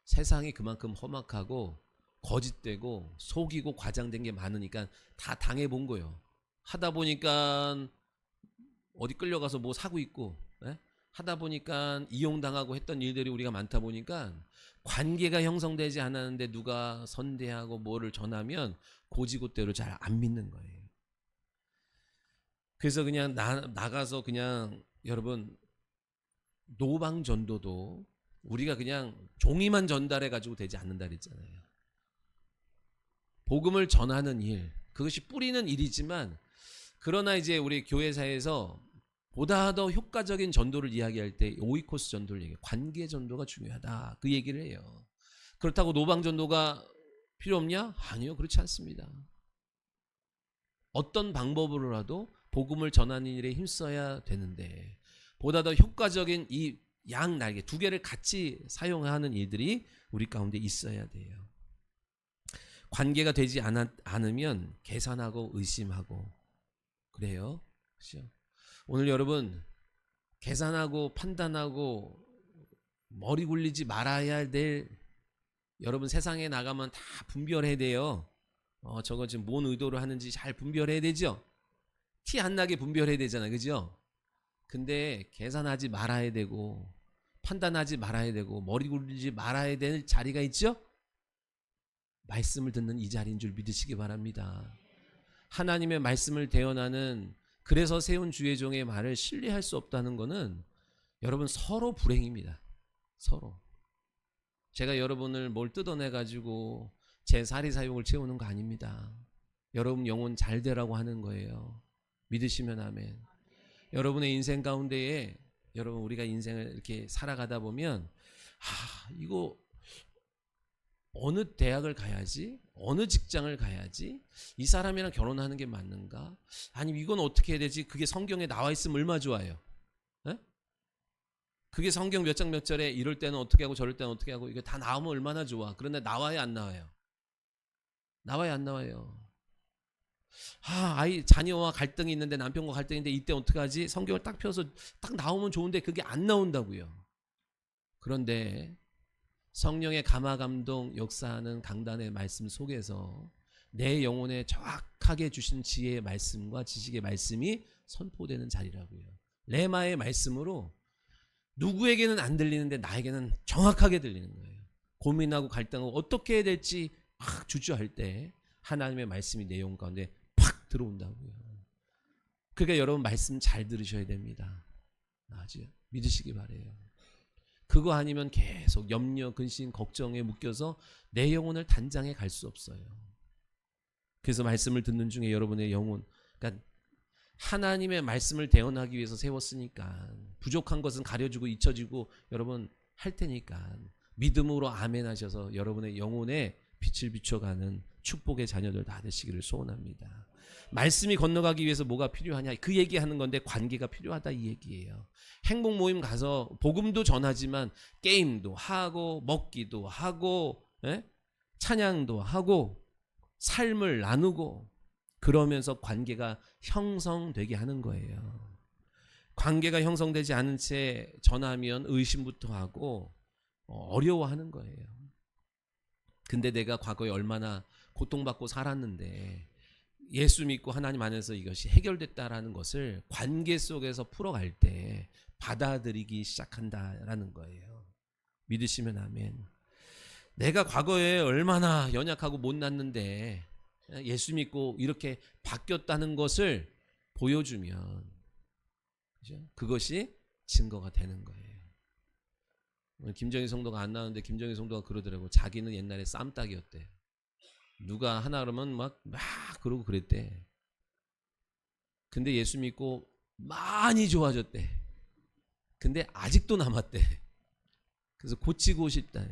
세상이 그만큼 험악하고 거짓되고 속이고 과장된 게 많으니까 다 당해본 거예요. 하다 보니까 어디 끌려가서 뭐 사고 있고, 하다 보니까 이용당하고 했던 일들이 우리가 많다 보니까 관계가 형성되지 않았는데 누가 선대하고 뭐를 전하면 고지고대로 잘 안 믿는 거예요. 그래서 그냥 나가서 그냥 여러분 노방 전도도 우리가 그냥 종이만 전달해 가지고 되지 않는다 그랬잖아요. 복음을 전하는 일, 그것이 뿌리는 일이지만 그러나 이제 우리 교회사에서 보다 더 효과적인 전도를 이야기할 때 오이코스 전도를 얘기해요. 관계 전도가 중요하다. 그 얘기를 해요. 그렇다고 노방 전도가 필요 없냐? 아니요. 그렇지 않습니다. 어떤 방법으로라도 복음을 전하는 일에 힘써야 되는데 보다 더 효과적인 이 양 날개 두 개를 같이 사용하는 일들이 우리 가운데 있어야 돼요. 관계가 되지 않으면 계산하고 의심하고 그래요. 그렇죠? 오늘 여러분 계산하고 판단하고 머리 굴리지 말아야 될 여러분 세상에 나가면 다 분별해야 돼요. 저거 지금 뭔 의도로 하는지 잘 분별해야 되죠. 티 안 나게 분별해야 되잖아요. 그죠? 근데 계산하지 말아야 되고 판단하지 말아야 되고 머리 굴리지 말아야 될 자리가 있죠. 말씀을 듣는 이 자리인 줄 믿으시기 바랍니다. 하나님의 말씀을 대언하는 그래서 세운 주의 종의 말을 신뢰할 수 없다는 것은 여러분 서로 불행입니다. 서로. 제가 여러분을 뭘 뜯어내 가지고 제 사리사욕을 채우는 거 아닙니다. 여러분 영혼 잘 되라고 하는 거예요. 믿으시면 아멘. 여러분의 인생 가운데에 여러분 우리가 인생을 이렇게 살아가다 보면 이거 어느 대학을 가야지? 어느 직장을 가야지? 이 사람이랑 결혼하는 게 맞는가? 아니면 이건 어떻게 해야 되지? 그게 성경에 나와 있으면 얼마나 좋아요. 에? 그게 성경 몇 장 몇 절에 이럴 때는 어떻게 하고 저럴 때는 어떻게 하고 이게 다 나오면 얼마나 좋아. 그런데 나와요, 안 나와요? 나와요, 안 나와요? 아이 자녀와 갈등이 있는데, 남편과 갈등인데 이때 어떻게 하지? 성경을 딱 펴서 딱 나오면 좋은데 그게 안 나온다고요. 그런데 성령의 감화감동 역사하는 강단의 말씀 속에서 내 영혼에 정확하게 주신 지혜의 말씀과 지식의 말씀이 선포되는 자리라고요. 레마의 말씀으로 누구에게는 안 들리는데 나에게는 정확하게 들리는 거예요. 고민하고 갈등하고 어떻게 해야 될지 막 주저할 때 하나님의 말씀이 내 영혼 가운데 팍 들어온다고요. 그러니까 여러분 말씀 잘 들으셔야 됩니다. 아주 믿으시기 바래요. 그거 아니면 계속 염려, 근심, 걱정에 묶여서 내 영혼을 단장해 갈 수 없어요. 그래서 말씀을 듣는 중에 여러분의 영혼, 그러니까 하나님의 말씀을 대언하기 위해서 세웠으니까 부족한 것은 가려주고 잊혀지고 여러분 할 테니까 믿음으로 아멘 하셔서 여러분의 영혼에 빛을 비춰가는 축복의 자녀들 다 되시기를 소원합니다. 말씀이 건너가기 위해서 뭐가 필요하냐, 그 얘기하는 건데 관계가 필요하다 이 얘기예요. 행복 모임 가서 복음도 전하지만 게임도 하고 먹기도 하고 찬양도 하고 삶을 나누고 그러면서 관계가 형성되게 하는 거예요. 관계가 형성되지 않은 채 전하면 의심부터 하고 어려워하는 거예요. 근데 내가 과거에 얼마나 고통받고 살았는데 예수 믿고 하나님 안에서 이것이 해결됐다라는 것을 관계 속에서 풀어갈 때 받아들이기 시작한다라는 거예요. 믿으시면 아멘. 내가 과거에 얼마나 연약하고 못났는데 예수 믿고 이렇게 바뀌었다는 것을 보여주면 그죠? 그것이 증거가 되는 거예요. 오늘 김정희 성도가 안 나오는데 김정희 성도가 그러더라고. 자기는 옛날에 쌈딱이었대. 누가 하나 그러면 막 그러고 그랬대. 근데 예수 믿고 많이 좋아졌대. 근데 아직도 남았대. 그래서 고치고 싶다.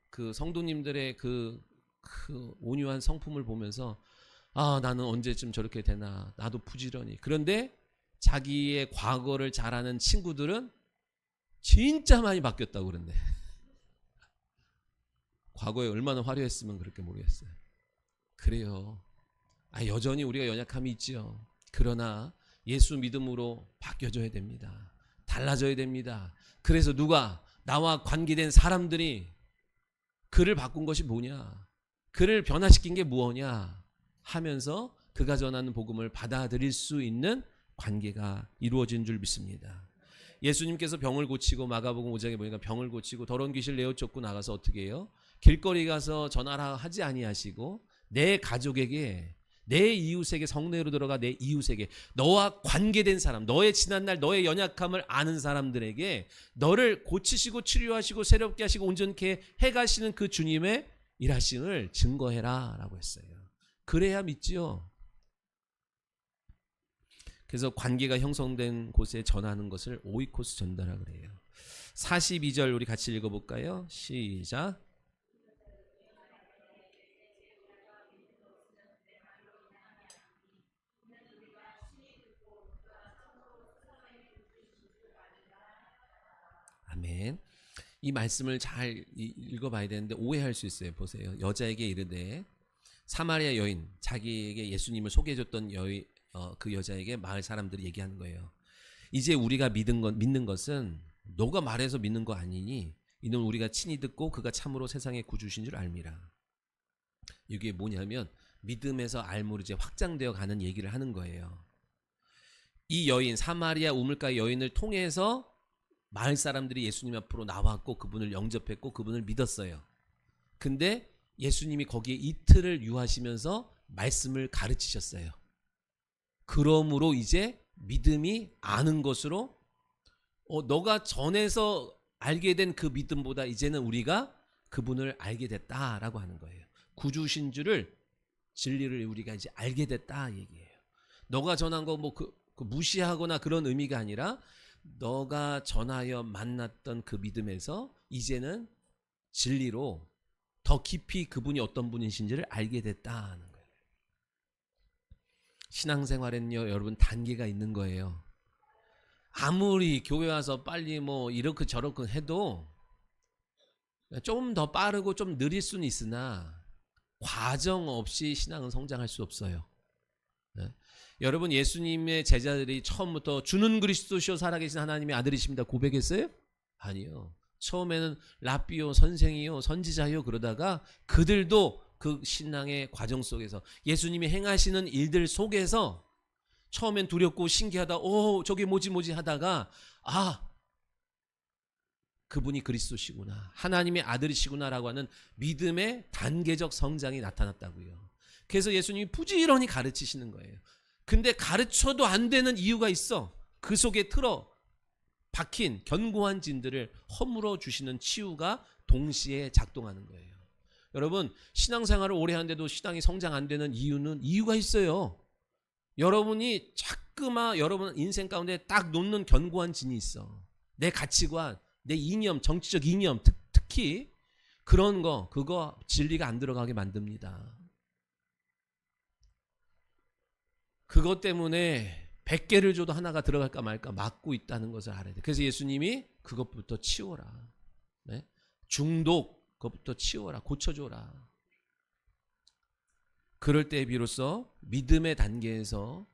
그 성도님들의 그 온유한 성품을 보면서 나는 언제쯤 저렇게 되나, 나도 부지런히. 그런데 자기의 과거를 잘 아는 친구들은 진짜 많이 바뀌었다고 그러는데 과거에 얼마나 화려했으면 그렇게 모르겠어요. 그래요. 여전히 우리가 연약함이 있지요. 그러나 예수 믿음으로 바뀌어져야 됩니다. 달라져야 됩니다. 그래서 누가 나와 관계된 사람들이 그를 바꾼 것이 뭐냐, 그를 변화시킨 게 무엇이냐 하면서 그가 전하는 복음을 받아들일 수 있는 관계가 이루어진 줄 믿습니다. 예수님께서 병을 고치고 마가복음 5장에 보니까 병을 고치고 더러운 귀신을 내어쫓고 나가서 어떻게 해요? 길거리 가서 전하라 하지 아니하시고 내 가족에게, 내 이웃에게, 성내로 들어가 내 이웃에게, 너와 관계된 사람, 너의 지난날 너의 연약함을 아는 사람들에게 너를 고치시고 치료하시고 새롭게 하시고 온전케 해가시는 그 주님의 일하심을 증거해라 라고 했어요. 그래야 믿지요. 그래서 관계가 형성된 곳에 전하는 것을 오이코스 전달하라 그래요. 42절 우리 같이 읽어볼까요? 시작. 아멘. 이 말씀을 잘 읽어봐야 되는데 오해할 수 있어요. 보세요. 여자에게 이르되, 사마리아 여인, 자기에게 예수님을 소개해줬던 그 여자에게 마을 사람들이 얘기하는 거예요. 이제 우리가 믿는 것은 너가 말해서 믿는 거 아니니 이는 우리가 친히 듣고 그가 참으로 세상의 구주신 줄 알미라. 이게 뭐냐면 믿음에서 알므로 이제 확장되어 가는 얘기를 하는 거예요. 이 여인, 사마리아 우물가 여인을 통해서 마을 사람들이 예수님 앞으로 나왔고 그분을 영접했고 그분을 믿었어요. 근데 예수님이 거기에 이틀을 유하시면서 말씀을 가르치셨어요. 그러므로 이제 믿음이 아는 것으로 너가 전에서 알게 된 그 믿음보다 이제는 우리가 그분을 알게 됐다라고 하는 거예요. 구주신 줄을, 진리를 우리가 이제 알게 됐다 얘기예요. 너가 전한 거 뭐 그 무시하거나 그런 의미가 아니라 너가 전하여 만났던 그 믿음에서 이제는 진리로 더 깊이 그분이 어떤 분이신지를 알게 됐다는 거예요. 신앙생활에는요 여러분 단계가 있는 거예요. 아무리 교회 와서 빨리 뭐 이렇게 저렇게 해도 좀 더 빠르고 좀 느릴 수는 있으나 과정 없이 신앙은 성장할 수 없어요. 네? 여러분, 예수님의 제자들이 처음부터 주는 그리스도시요 살아계신 하나님의 아들이십니다 고백했어요? 아니요. 처음에는 랍비요, 선생이요, 선지자요 그러다가 그들도 그 신앙의 과정 속에서 예수님이 행하시는 일들 속에서 처음엔 두렵고 신기하다, 저게 뭐지 하다가 그분이 그리스도시구나, 하나님의 아들이시구나라고 하는 믿음의 단계적 성장이 나타났다고요. 그래서 예수님이 부지런히 가르치시는 거예요. 근데 가르쳐도 안 되는 이유가 있어. 그 속에 틀어 박힌 견고한 진들을 허물어 주시는 치유가 동시에 작동하는 거예요. 여러분, 신앙생활을 오래 하는데도 신앙이 성장 안 되는 이유가 있어요. 여러분이 자꾸만 여러분 인생 가운데 딱 놓는 견고한 진이 있어. 내 가치관, 내 이념, 정치적 이념, 특히 그런 거, 그거 진리가 안 들어가게 만듭니다. 그것 때문에 100개를 줘도 하나가 들어갈까 말까 막고 있다는 것을 알아야 돼. 그래서 예수님이 그것부터 치워라. 네? 중독, 그것부터 치워라. 고쳐줘라. 그럴 때 비로소 믿음의 단계에서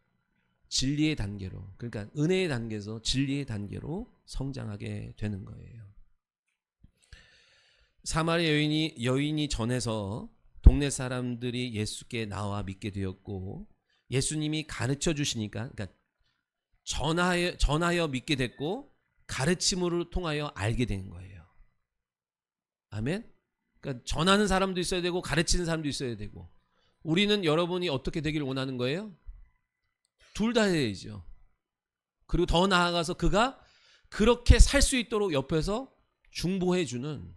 진리의 단계로, 그러니까 은혜의 단계에서 진리의 단계로 성장하게 되는 거예요. 사마리아 여인이 전해서 동네 사람들이 예수께 나와 믿게 되었고, 예수님이 가르쳐 주시니까, 그러니까 전하여 믿게 됐고 가르침으로 통하여 알게 된 거예요. 아멘. 그러니까 전하는 사람도 있어야 되고 가르치는 사람도 있어야 되고, 우리는 여러분이 어떻게 되길 원하는 거예요? 둘 다 해야죠. 그리고 더 나아가서 그가 그렇게 살 수 있도록 옆에서 중보해 주는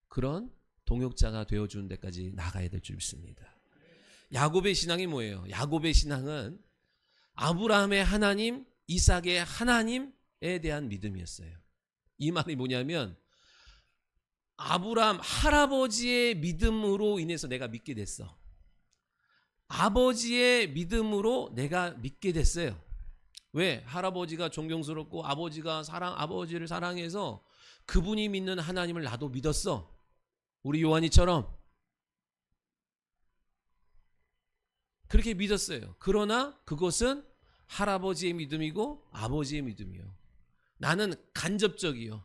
그런 동역자가 되어주는 데까지 나가야 될 줄 믿습니다. 야곱의 신앙이 뭐예요? 야곱의 신앙은 아브라함의 하나님, 이삭의 하나님에 대한 믿음이었어요. 이 말이 뭐냐면, 아브라함 할아버지의 믿음으로 인해서 내가 믿게 됐어. 아버지의 믿음으로 내가 믿게 됐어요. 왜? 할아버지가 존경스럽고 아버지를 사랑해서 그분이 믿는 하나님을 나도 믿었어. 우리 요한이처럼 그렇게 믿었어요. 그러나 그것은 할아버지의 믿음이고 아버지의 믿음이요. 나는 간접적이요.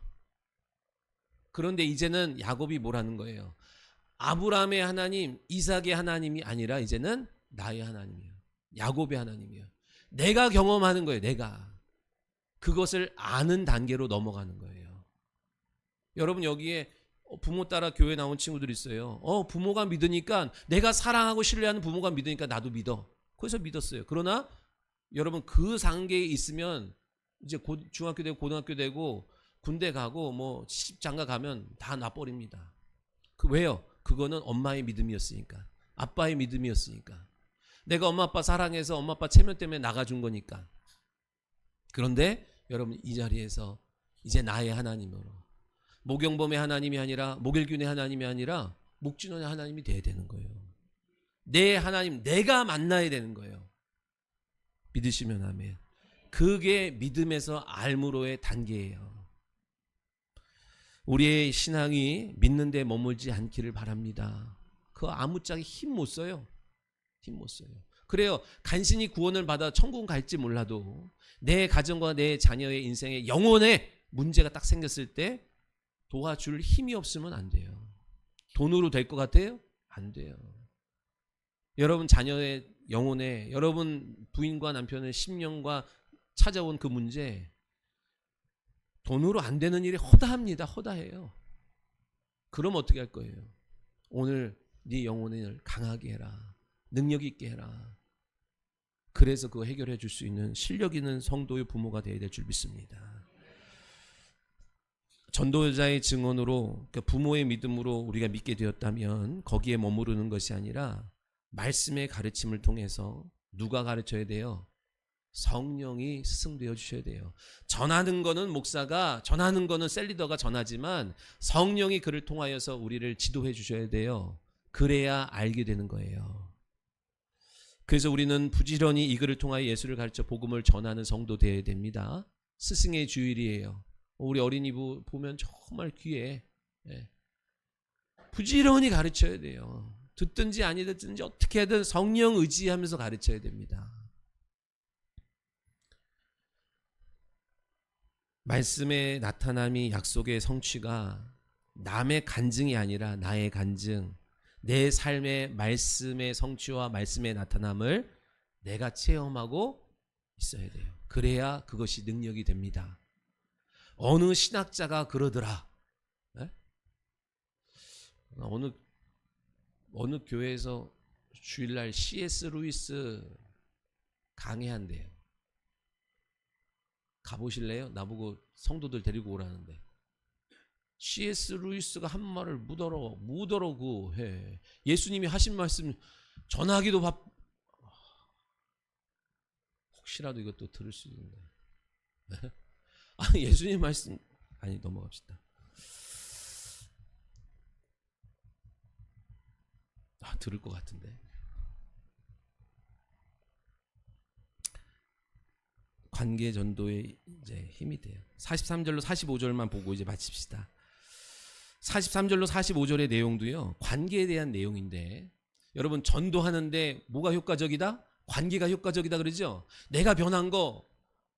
그런데 이제는 야곱이 뭐라는 거예요? 아브라함의 하나님, 이삭의 하나님이 아니라 이제는 나의 하나님이에요. 야곱의 하나님이에요. 내가 경험하는 거예요. 내가 그것을 아는 단계로 넘어가는 거예요. 여러분, 여기에 부모 따라 교회 나온 친구들이 있어요. 부모가 믿으니까, 내가 사랑하고 신뢰하는 부모가 믿으니까 나도 믿어. 그래서 믿었어요. 그러나 여러분, 그 단계에 있으면 이제 중학교 되고 고등학교 되고 군대 가고 뭐 시집장가 가면 다 놔버립니다. 왜요? 그거는 엄마의 믿음이었으니까, 아빠의 믿음이었으니까, 내가 엄마 아빠 사랑해서 엄마 아빠 체면 때문에 나가준 거니까. 그런데 여러분, 이 자리에서 이제 나의 하나님으로, 모경범의 하나님이 아니라, 목일균의 하나님이 아니라 목진원의 하나님이 돼야 되는 거예요. 내 하나님, 내가 만나야 되는 거예요. 믿으시면 아멘. 그게 믿음에서 알므로의 단계예요. 우리의 신앙이 믿는 데 머물지 않기를 바랍니다. 그거 아무짝에 힘 못 써요. 힘 못 써요. 그래요. 간신히 구원을 받아 천국 갈지 몰라도 내 가정과 내 자녀의 인생에 영혼에 문제가 딱 생겼을 때 도와줄 힘이 없으면 안 돼요. 돈으로 될 것 같아요? 안 돼요. 여러분 자녀의 영혼에, 여러분 부인과 남편의 심령과 찾아온 그 문제, 돈으로 안 되는 일이 허다합니다. 허다해요. 그럼 어떻게 할 거예요? 오늘 네 영혼을 강하게 해라. 능력 있게 해라. 그래서 그거 해결해 줄 수 있는 실력 있는 성도의 부모가 되어야 될 줄 믿습니다. 전도자의 증언으로, 그러니까 부모의 믿음으로 우리가 믿게 되었다면 거기에 머무르는 것이 아니라 말씀의 가르침을 통해서 누가 가르쳐야 돼요? 성령이 스승되어 주셔야 돼요. 전하는 거는 목사가, 전하는 거는 셀리더가 전하지만 성령이 그를 통하여서 우리를 지도해 주셔야 돼요. 그래야 알게 되는 거예요. 그래서 우리는 부지런히 이 글을 통하여 예수를 가르쳐 복음을 전하는 성도 되어야 됩니다. 스승의 주일이에요. 우리 어린이 보면 정말 귀해. 예. 부지런히 가르쳐야 돼요. 듣든지 아니 듣든지 어떻게 하든 성령 의지하면서 가르쳐야 됩니다. 말씀의 나타남이 약속의 성취가 남의 간증이 아니라 나의 간증, 내 삶의 말씀의 성취와 말씀의 나타남을 내가 체험하고 있어야 돼요. 그래야 그것이 능력이 됩니다. 어느 신학자가 그러더라. 네? 어느 교회에서 주일날 C.S. 루이스 강의한대요. 가보실래요? 나보고 성도들 데리고 오라는데. C.S. 루이스가 한 말을 묻어라고 해. 예수님이 하신 말씀 전하기도 혹시라도 이것도 들을 수 있는데. 예수님 말씀 아니 넘어갑시다. 들을 것 같은데. 관계 전도에 이제 힘이 돼요. 43절로 45절만 보고 이제 마칩시다. 43절로 45절의 내용도요, 관계에 대한 내용인데, 여러분 전도하는데 뭐가 효과적이다? 관계가 효과적이다 그러죠? 내가 변한 거,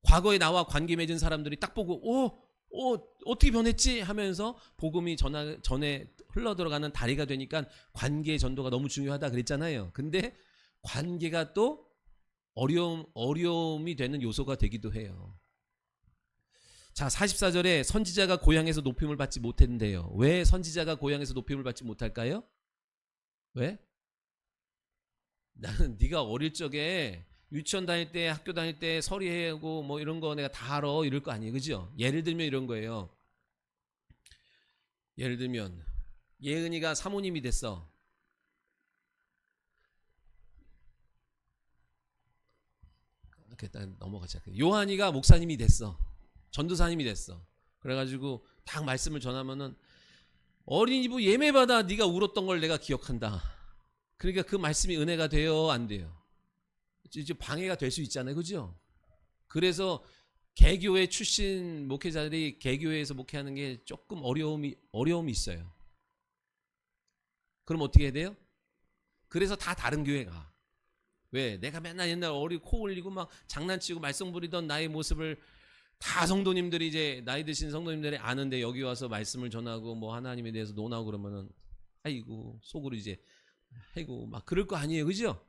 과거에 나와 관계 맺은 사람들이 딱 보고 어떻게 변했지? 하면서 복음이 전에 흘러들어가는 다리가 되니까 관계 전도가 너무 중요하다 그랬잖아요. 근데 관계가 또 어려움이 되는 요소가 되기도 해요. 자, 44절에 선지자가 고향에서 높임을 받지 못했는데요. 왜 선지자가 고향에서 높임을 받지 못할까요? 왜? 나는 네가 어릴 적에 유치원 다닐 때, 학교 다닐 때 서리하고 뭐 이런 거 내가 다 알아 이럴 거 아니에요. 그죠? 예를 들면 이런 거예요. 예를 들면 예은이가 사모님이 됐어. 이렇게 일단 넘어가자. 요한이가 목사님이 됐어. 전도사님이 됐어. 그래가지고 딱 말씀을 전하면은 어린이부 예매받아 네가 울었던 걸 내가 기억한다. 그러니까 그 말씀이 은혜가 돼요, 안 돼요? 이제 방해가 될 수 있잖아요, 그죠? 그래서 개교회 출신 목회자들이 개교회에서 목회하는 게 조금 어려움이 있어요. 그럼 어떻게 해야 돼요? 그래서 다 다른 교회 가. 왜? 내가 맨날 옛날 어리고 코 올리고 막 장난치고 말썽 부리던 나의 모습을 다 성도님들이 이제 나이 드신 성도님들이 아는데 여기 와서 말씀을 전하고 뭐 하나님에 대해서 논하고 그러면은 아이고 속으로 이제 아이고 막 그럴 거 아니에요, 그죠?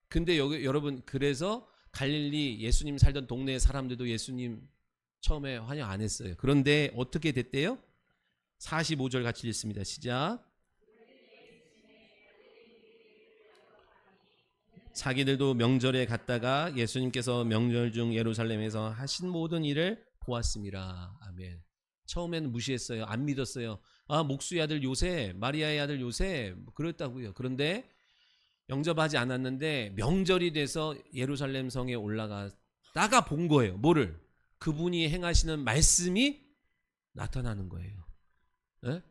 근데 여러분, 그래서 갈릴리 예수님 살던 동네 사람들도 예수님 처음에 환영 안 했어요. 그런데 어떻게 됐대요? 45절 같이 읽습니다. 시작. 자기들도 명절에 갔다가 예수님께서 명절 중 예루살렘에서 하신 모든 일을 보았습니다. 아멘. 처음에는 무시했어요. 안 믿었어요. 목수의 아들 요셉, 마리아의 아들 요셉 그랬다고요. 그런데 영접하지 않았는데 명절이 돼서 예루살렘 성에 올라가다가 본 거예요. 뭐를? 그분이 행하시는 말씀이 나타나는 거예요. 네?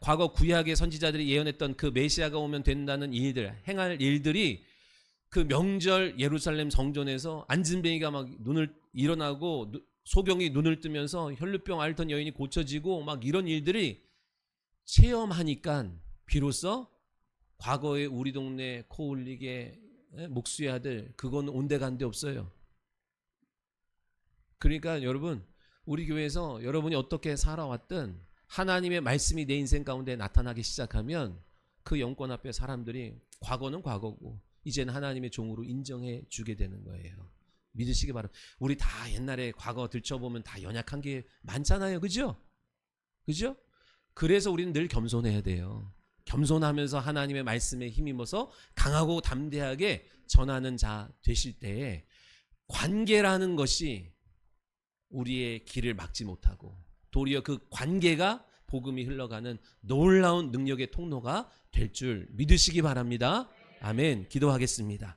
과거 구약의 선지자들이 예언했던 그 메시아가 오면 된다는 일들, 행할 일들이 그 명절 예루살렘 성전에서 안진뱅이가 막 눈을 일어나고 소경이 눈을 뜨면서 혈루병 앓던 여인이 고쳐지고 막 이런 일들이 체험하니까 비로소 과거에 우리 동네 코 올리게 목수의 아들 그건 온데간데 없어요. 그러니까 여러분, 우리 교회에서 여러분이 어떻게 살아왔든 하나님의 말씀이 내 인생 가운데 나타나기 시작하면 그 영권 앞에 사람들이 과거는 과거고 이제는 하나님의 종으로 인정해 주게 되는 거예요. 믿으시기 바랍니다. 우리 다 옛날에 과거 들춰보면 다 연약한 게 많잖아요. 그죠? 그죠? 그래서 우리는 늘 겸손해야 돼요. 겸손하면서 하나님의 말씀에 힘입어서 강하고 담대하게 전하는 자 되실 때에 관계라는 것이 우리의 길을 막지 못하고 도리어 그 관계가 복음이 흘러가는 놀라운 능력의 통로가 될 줄 믿으시기 바랍니다. 아멘. 기도하겠습니다.